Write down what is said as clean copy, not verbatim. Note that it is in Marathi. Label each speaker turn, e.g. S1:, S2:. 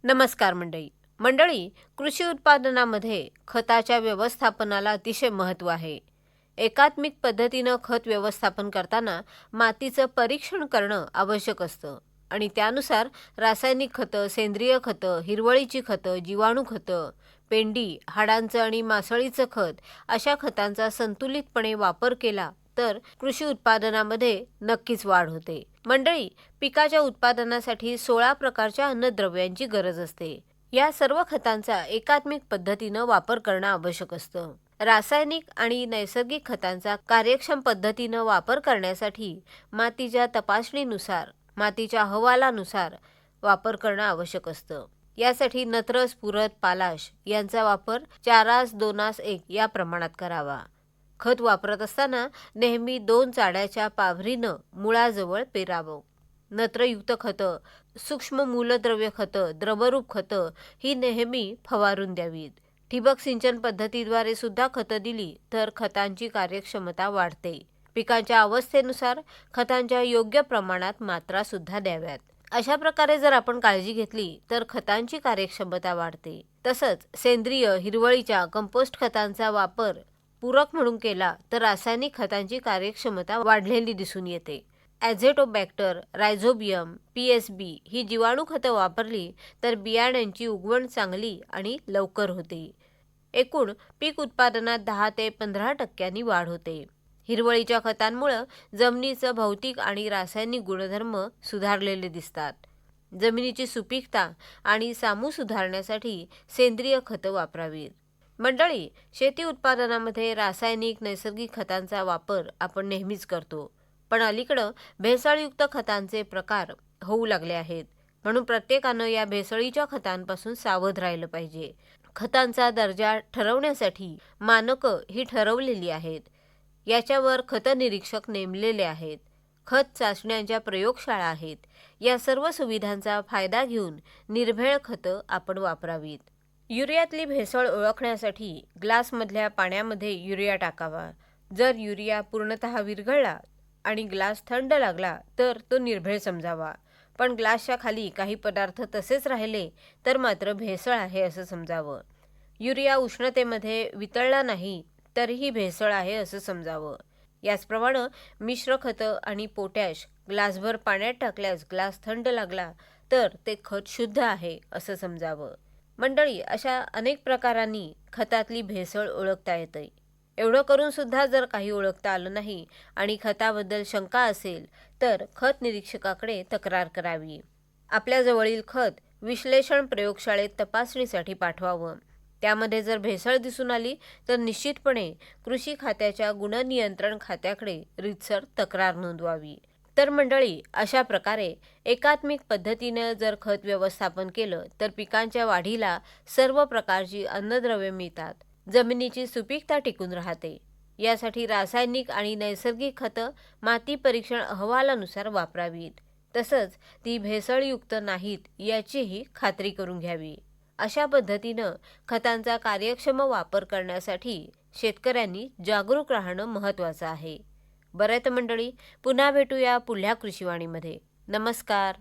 S1: नमस्कार मंडळी, कृषी उत्पादनामध्ये खताच्या व्यवस्थापनाला अतिशय महत्त्व आहे. एकात्मिक पद्धतीनं खत व्यवस्थापन करताना मातीचं परीक्षण करणं आवश्यक असतं आणि त्यानुसार रासायनिक खतं, सेंद्रिय खतं, हिरवळीची खतं, जीवाणू खतं, पेंडी, हाडांचं आणि मासळीचं खत अशा खतांचा संतुलितपणे वापर केला तर कृषी उत्पादनामध्ये नक्कीच वाढ होते. मंडळी, पिकाच्या उत्पादनासाठी 16 प्रकारच्या अन्नद्रव्यांची गरज असते. या सर्व खतांचा एकात्मिक पद्धतीनं वापर करणं आवश्यक असतं. रासायनिक आणि नैसर्गिक खतांचा कार्यक्षम पद्धतीनं वापर करण्यासाठी मातीच्या तपासणीनुसार, मातीच्या अहवालानुसार वापर करणं आवश्यक असतं. यासाठी नत्र, स्फुरद, पालाश यांचा वापर 4:2:1 या प्रमाणात करावा. खत वापरत असताना नेहमी 2 चाड्याच्या पाभरीनं मुळाजवळ पेरावं. नत्रयुक्त खतं, सूक्ष्म मूलद्रव्य खतं, द्रवरूप खतं ही नेहमी फवारून द्यावीत. ठिबक सिंचन पद्धतीद्वारे सुद्धा खतं दिली तर खतांची कार्यक्षमता वाढते. पिकांच्या अवस्थेनुसार खतांच्या योग्य प्रमाणात मात्रा सुद्धा द्याव्यात. अशा प्रकारे जर आपण काळजी घेतली तर खतांची कार्यक्षमता वाढते. तसंच सेंद्रिय, हिरवळीच्या, कंपोस्ट खतांचा वापर पूरक म्हणून केला तर रासायनिक खतांची कार्यक्षमता वाढलेली दिसून येते. ॲझोटोबॅक्टर, रायझोबियम, PSB ही जीवाणू खतं वापरली तर बियाण्यांची उगवण चांगली आणि लवकर होते. एकूण पीक उत्पादनात 10 ते 15% वाढ होते. हिरवळीच्या खतांमुळे जमिनीचं भौतिक आणि रासायनिक गुणधर्म सुधारलेले दिसतात. जमिनीची सुपीकता आणि सामू सुधारण्यासाठी सेंद्रिय खतं वापरावीत. मंडळी, शेती उत्पादनामध्ये रासायनिक, नैसर्गिक खतांचा वापर आपण नेहमीच करतो, पण अलीकडं भेसळयुक्त खतांचे प्रकार होऊ लागले आहेत. म्हणून प्रत्येकानं या भेसळीच्या खतांपासून सावध राहिलं पाहिजे. खतांचा दर्जा ठरवण्यासाठी मानकं ही ठरवलेली आहेत. याच्यावर खतं निरीक्षक नेमलेले आहेत. खत चाचण्यांच्या प्रयोगशाळा आहेत. या सर्व सुविधांचा फायदा घेऊन निर्भेळ खतं आपण वापरावीत. युरियातली भेसळ ओळखण्यासाठी ग्लासमधल्या पाण्यामध्ये युरिया टाकावा. जर युरिया पूर्णतः विरघळला आणि ग्लास थंड लागला तर तो निर्भेळ समजावा. पण ग्लासच्या खाली काही पदार्थ तसेच राहिले तर मात्र भेसळ आहे असं समजावं. युरिया उष्णतेमध्ये वितळला नाही तरीही भेसळ आहे असं समजावं. याचप्रमाणे मिश्र खतं आणि पोटॅश ग्लासभर पाण्यात टाकल्यास ग्लास थंड लागला तर ते खत शुद्ध आहे असं समजावं. मंडळी, अशा अनेक प्रकारांनी खतातली भेसळ ओळखता येते. एवढं करून सुद्धा जर काही ओळखता आलं नाही आणि खताबद्दल शंका असेल तर खत निरीक्षकाकडे तक्रार करावी. आपल्या जवळील खत विश्लेषण प्रयोगशाळेत तपासणीसाठी पाठवावं. त्यामध्ये जर भेसळ दिसून आली तर निश्चितपणे कृषी खात्याच्या गुणनियंत्रण खात्याकडे रीतसर तक्रार नोंदवावी. तर मंडळी, अशा प्रकारे एकात्मिक पद्धतीने जर खत व्यवस्थापन केलं तर पिकांच्या वाढीला सर्व प्रकारची अन्नद्रव्ये मिळतात. जमिनीची सुपीकता टिकून राहते. यासाठी रासायनिक आणि नैसर्गिक खतं माती परीक्षण अहवालानुसार वापरावीत. तसंच ती भेसळयुक्त नाहीत याचीही खात्री करून घ्यावी. अशा पद्धतीनं खतांचा कार्यक्षम वापर करण्यासाठी शेतकऱ्यांनी जागरूक राहणं महत्त्वाचं आहे. बरं तर मंडळी, पुन्हा भेटूया पुढल्या कृषीवाणीमध्ये. नमस्कार.